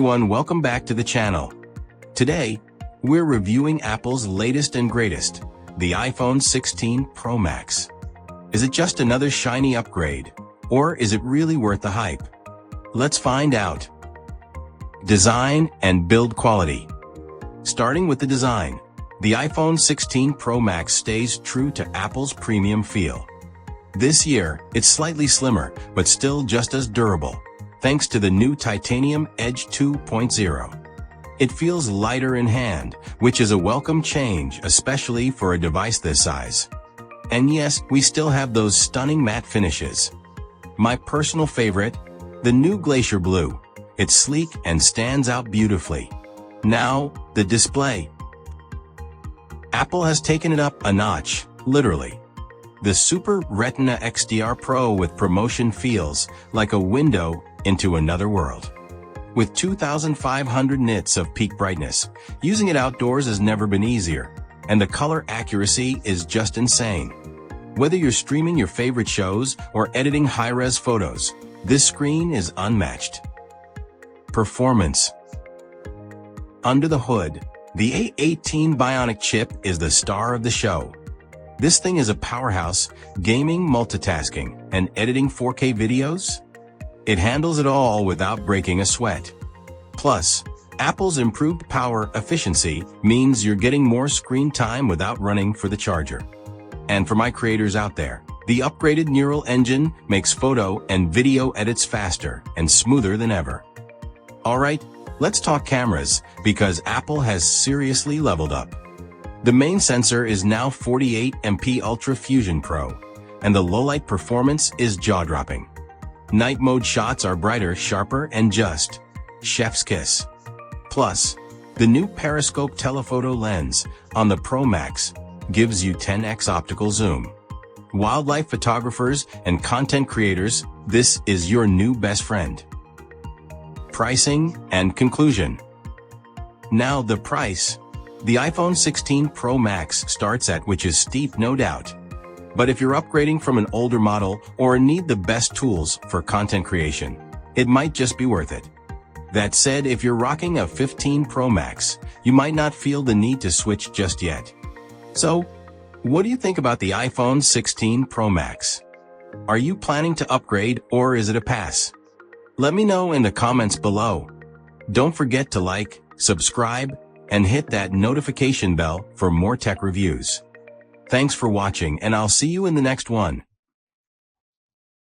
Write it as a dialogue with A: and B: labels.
A: everyone, welcome back to the channel. Today, we're reviewing Apple's latest and greatest, the iPhone 16 Pro Max. Is it just another shiny upgrade, or is it really worth the hype? Let's find out. Design and build quality. Starting with the design, the iPhone 16 Pro Max stays true to Apple's premium feel. This year, it's slightly slimmer, but still just as durable, thanks to the new Titanium Edge 2.0. It feels lighter in hand, which is a welcome change, especially for a device this size. And yes, we still have those stunning matte finishes. My personal favorite, the new Glacier Blue. It's sleek and stands out beautifully. Now, the display. Apple has taken it up a notch, literally. The Super Retina XDR Pro with promotion feels like a window into another world. With 2,500 nits of peak brightness, using it outdoors has never been easier, and the color accuracy is just insane. Whether you're streaming your favorite shows or editing high-res photos, this screen is unmatched. Performance. Under the hood, the A18 Bionic chip is the star of the show. This thing is a powerhouse, gaming, multitasking, and editing 4K videos. It handles it all without breaking a sweat. Plus, Apple's improved power efficiency means you're getting more screen time without running for the charger. And for my creators out there, the upgraded neural engine makes photo and video edits faster and smoother than ever. Alright, let's talk cameras, because Apple has seriously leveled up. The main sensor is now 48MP Ultra Fusion Pro, and the low-light performance is jaw-dropping. Night mode shots are brighter, sharper, and just chef's kiss. Plus, the new periscope telephoto lens on the Pro Max gives you 10x optical zoom. Wildlife photographers and content creators, this is your new best friend. Pricing and conclusion. Now the price. The iPhone 16 Pro Max starts at, which is steep, no doubt. But if you're upgrading from an older model or need the best tools for content creation, it might just be worth it. That said, if you're rocking a 15 Pro Max, you might not feel the need to switch just yet. So, what do you think about the iPhone 16 Pro Max? Are you planning to upgrade, or is it a pass? Let me know in the comments below. Don't forget to like, subscribe, and hit that notification bell for more tech reviews. Thanks for watching, and I'll see you in the next one.